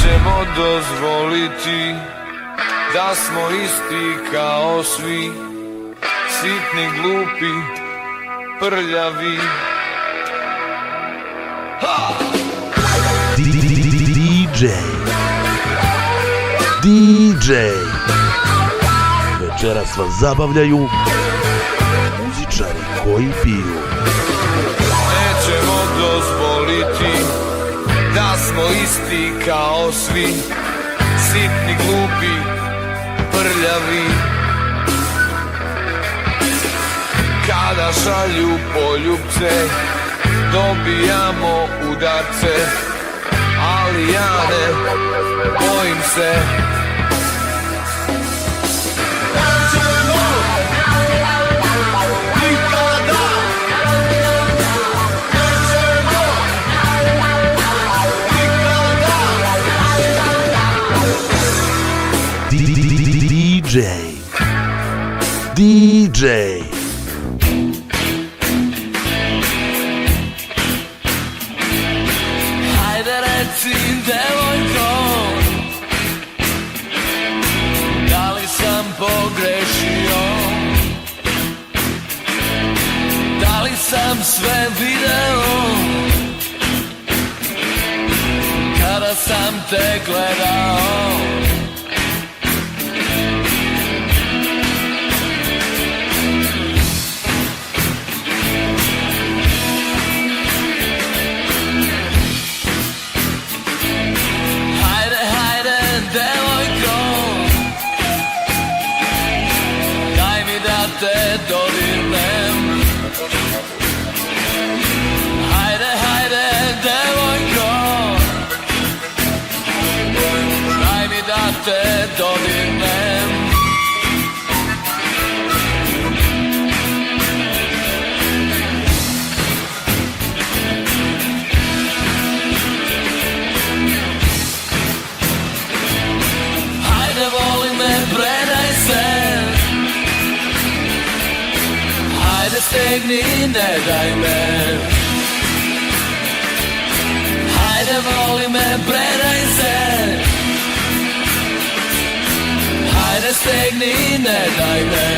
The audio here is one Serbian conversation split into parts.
Nećemo dozvoliti da smo isti kao svi, sitni, glupi, prljavi. DJ večeras vas zabavljaju muzičari koji piju. Nećemo dozvoliti da smo isti kao svi, sitni, glupi, prljavi. Kada šalju poljupce dobijamo udarce, ali ja ne bojim se. DJ Hajde reci, devojko, da li sam pogrešio, da li sam sve video kada sam te gledao. Te dodirnem. Hajde, hajde, devojko, daj mi da te dodirnem. Hajde, voli me, predaj se. Hajde, stegni, ne daj me. Hajde, voli me, predaj se. Hajde, stegni, ne daj me.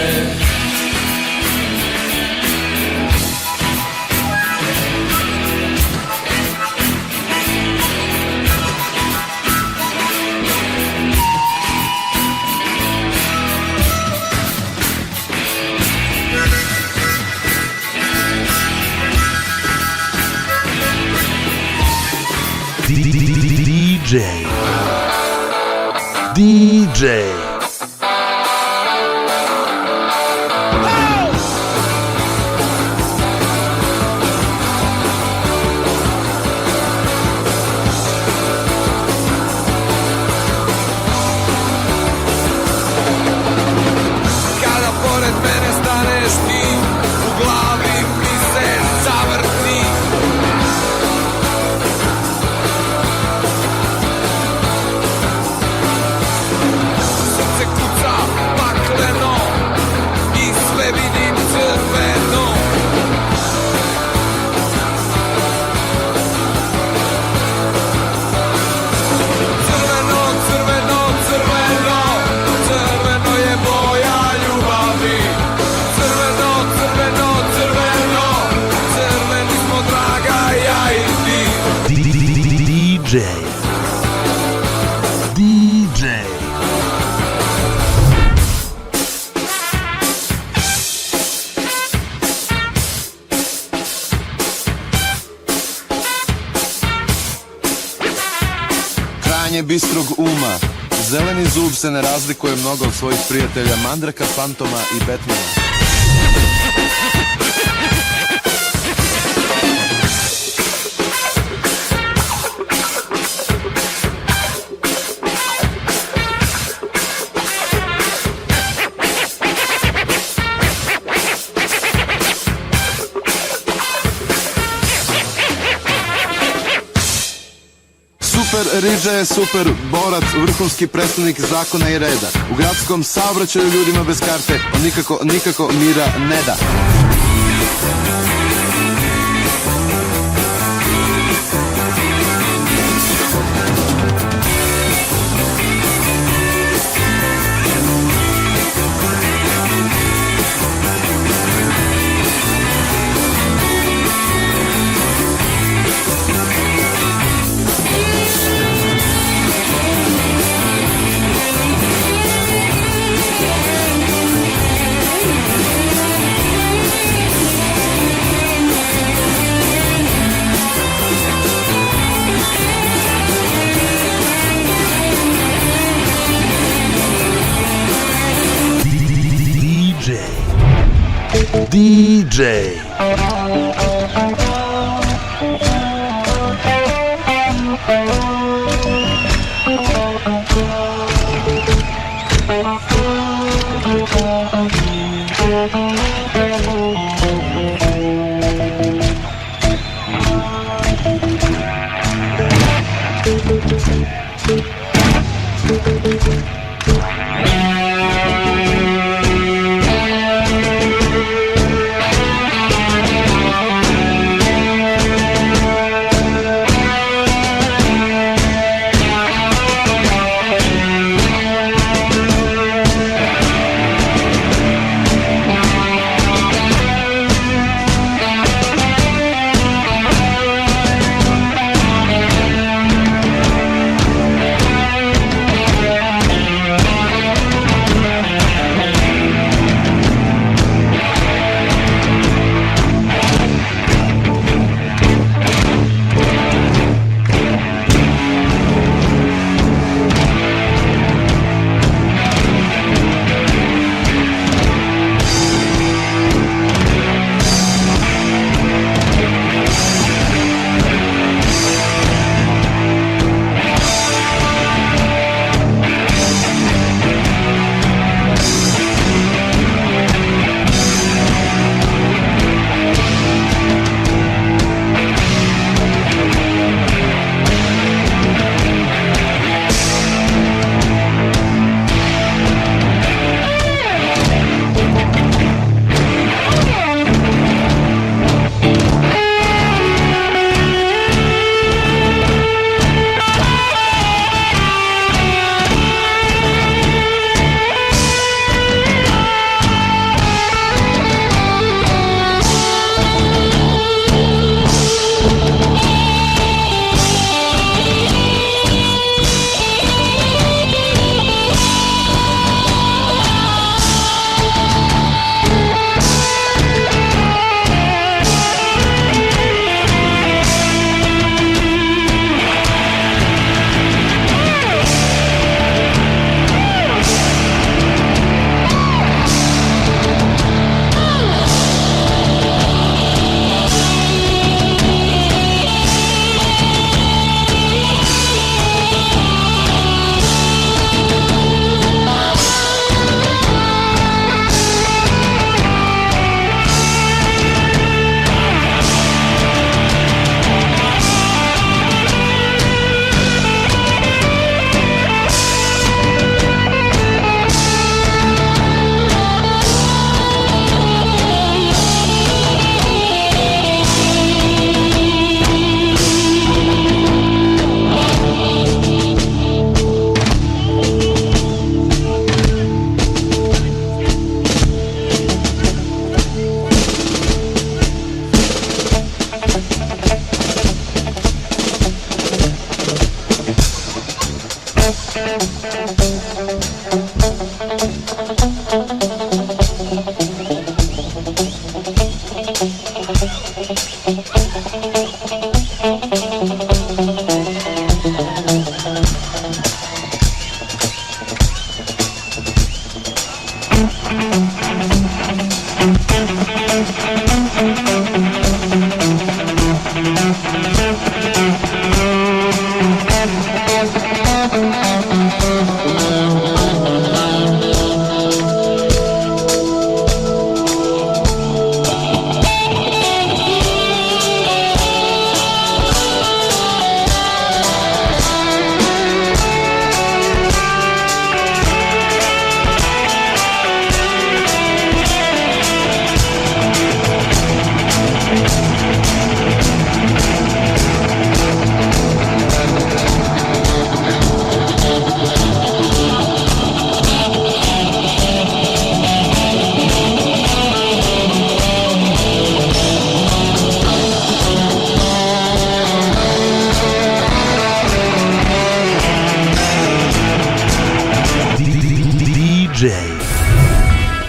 DJ Kada pored mene staneš ti, u glavi mi se zavrti. Srce kuca pakleno i sve vidim crveno. Crveno, crveno, crveno, crveno je boja ljubavi. Crveno, crveno, crveno, crveni smo draga ja i ti. DJ Krajnje bistrog uma, zeleni zub se ne razlikuje mnogo od svojih prijatelja Mandraka, Fantoma i Batmana. Super Riđa je super borac, vrhunski predstavnik zakona i reda. U gradskom saobraćaju ljudima bez karte on nikako mira ne da. DJ.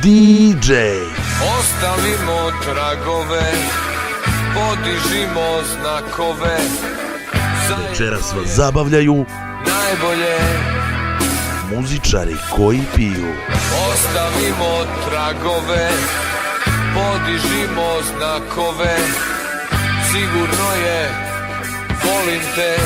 DJ. Ostavimo tragove, podižimo znakove. Večeras vas zabavljaju Najbolje muzičari koji piju. ostavimo tragove, podižimo znakove, sigurno je, volim te.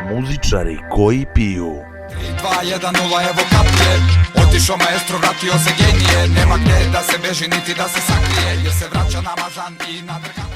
Muzičari koji piju. 3, 2, 1, 0, evo kapije. Otišao maestro, vratio se genije. Nema gdje da se beži niti da se sakrije, jer se vraća namazan i nadrkan.